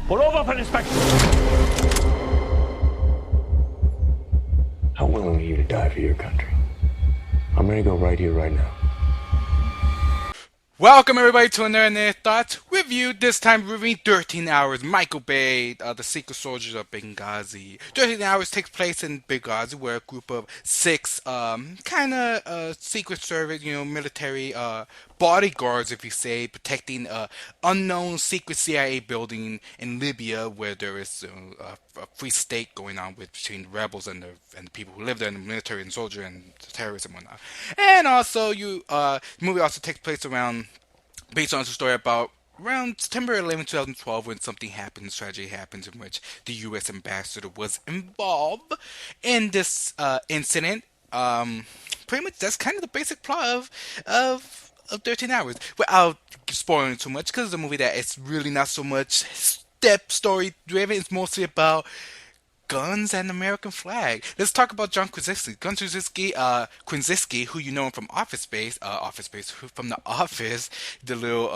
Pull over for inspection. How willing are you to die for your country? I'm ready to go right here, right now. Welcome everybody to another Nerd Thoughts review. This time reviewing 13 Hours. Michael Bay, the Secret Soldiers of Benghazi. 13 Hours takes place in Benghazi, where a group of six, Secret Service, military, bodyguards, if you say, protecting a unknown secret CIA building in Libya, where there is a free state going on between the rebels and the people who live there, and the military and soldier and the terrorists and whatnot. And also, the movie also takes place around based on a story about around September 11, 2012, when something happens, tragedy happens, in which the U.S. ambassador was involved in this incident. Pretty much that's kind of the basic plot of 13 Hours. Without spoiling too much, because it's a movie that it's really not so much step story driven. It's mostly about guns and American flag. Let's talk about John Krasinski. Krasinski, who you know him from from The Office, the little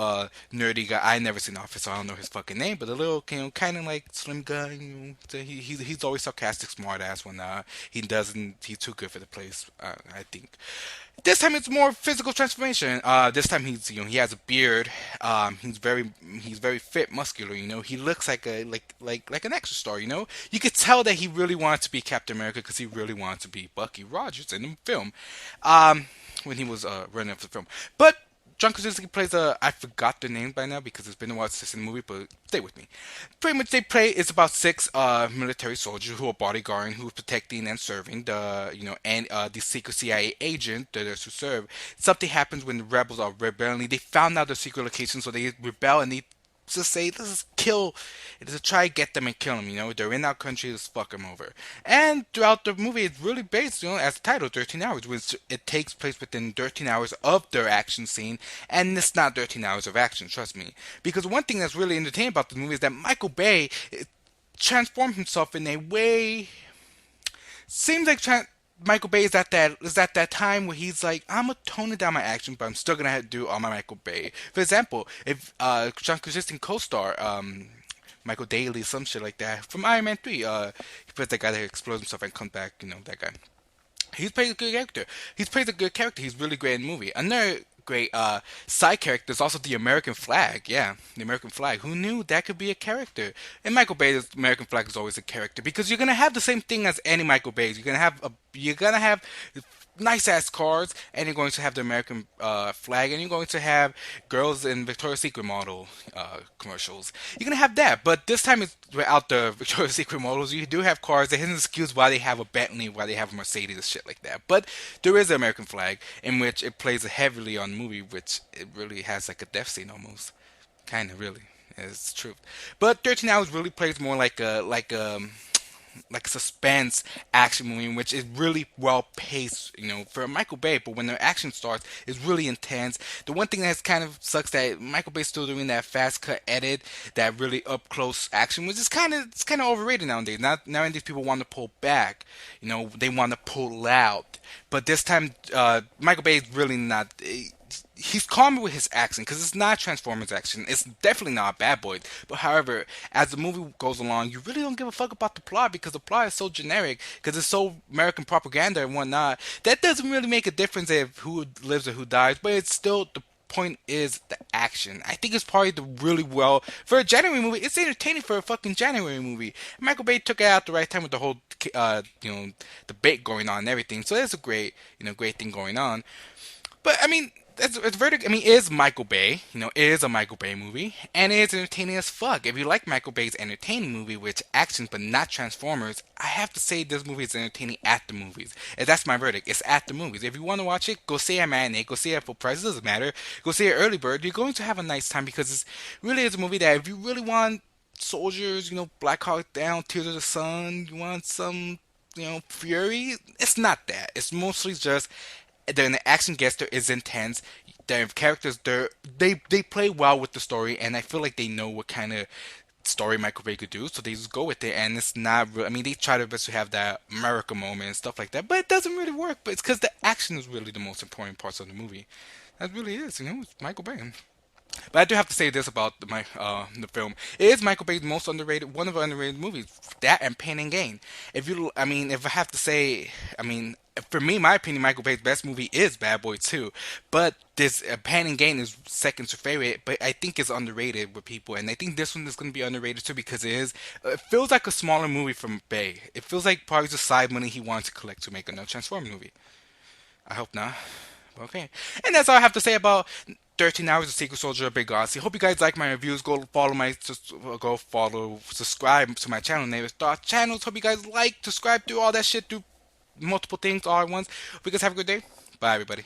nerdy guy. I never seen Office, so I don't know his fucking name, but the little, kind of like slim guy. He's always sarcastic, smart ass when he doesn't. He's too good for the place. I think. This time it's more physical transformation. This time he has a beard. He's very fit, muscular. He looks like like an action star. You could tell that he really wanted to be Captain America because he really wanted to be Bucky Rogers in the film. When he was running up the film, but John Krasinski plays I forgot their name by now because it's been a while since the movie, but stay with me. Pretty much it's about six military soldiers who are bodyguarding, who are protecting and serving the secret CIA agent that is to serve. Something happens when the rebels are rebelling. They found out the secret location, so they rebel and they just say, let's just kill, to try to get them and kill them. They're in our country, let's fuck them over. And throughout the movie, it's really based, as the title, 13 Hours, which it takes place within 13 hours of their action scene, and it's not 13 hours of action, trust me. Because one thing that's really entertaining about the movie is that Michael Bay transformed himself in a way, seems like Michael Bay is at that time where he's like, I'm gonna tone it down my action, but I'm still gonna have to do all my Michael Bay. For example, if John Krasinski co-star Michael Daly, some shit like that from Iron Man 3, he plays that guy that explodes himself and comes back, that guy. He's played a good character. He's really great in the movie. Another great side character is also the American flag. Yeah, the American flag. Who knew that could be a character? In Michael Bay's American flag is always a character because you're gonna have the same thing as any Michael Bay's. You're gonna have nice ass cars, and you're going to have the American flag, and you're going to have girls in Victoria's Secret model commercials. You're gonna have that, but this time it's without the Victoria's Secret models. You do have cars. There's an excuse why they have a Bentley, why they have a Mercedes, and shit like that. But there is the American flag, in which it plays heavily on the movie, which it really has like a death scene almost, kind of really. It's true, but 13 Hours really plays more like suspense action movie in which is really well paced, for Michael Bay. But when the action starts, it's really intense. The one thing that kind of sucks that Michael Bay's still doing that fast cut edit, that really up close action, which is kind of overrated nowadays. Nowadays people want to pull back, they want to pull out. But this time, Michael Bay is really not. He's calm with his action because it's not Transformers action. It's definitely not Bad Boys. But however, as the movie goes along, you really don't give a fuck about the plot because the plot is so generic, because it's so American propaganda and whatnot. That doesn't really make a difference if who lives or who dies, but it's still the point is the action. I think it's probably the really well for a January movie. It's entertaining for a fucking January movie. Michael Bay took it out at the right time with the whole debate going on and everything. So that's a great thing going on. But I mean, it's verdict. I mean, it is Michael Bay. It is a Michael Bay movie, and it is entertaining as fuck. If you like Michael Bay's entertaining movie, which actions but not Transformers, I have to say this movie is entertaining at the movies. And that's my verdict. It's at the movies. If you want to watch it, go see it at matinee. Go see it at full price. It doesn't matter. Go see it early bird. You're going to have a nice time because it's really is a movie that if you really want soldiers, Black Hawk Down, Tears of the Sun, you want some, fury. It's not that. It's mostly just then the action gets there is intense. Their characters, they play well with the story, and I feel like they know what kind of story Michael Bay could do, so they just go with it. And it's not real. I mean, they try their best to have that America moment and stuff like that, but it doesn't really work. But it's because the action is really the most important parts of the movie. That really is, it's Michael Bay. But I do have to say this about the film. It is Michael Bay's most underrated, one of the underrated movies. That and Pain and Gain. I mean, if I have to say, I mean, for me, my opinion, Michael Bay's best movie is Bad Boy 2. But this Pain and Gain is second to favorite. But I think it's underrated with people, and I think this one is going to be underrated too because it is. It feels like a smaller movie from Bay. It feels like probably the side money he wanted to collect to make another Transformers movie. I hope not. Okay. And that's all I have to say about 13 Hours of Secret Soldier of Big Galaxy. Hope you guys like my reviews. Subscribe to my channel, Neighbors Thoughts channels. Hope you guys like, subscribe, do all that shit, do multiple things all at once. Hope you guys have a good day. Bye, everybody.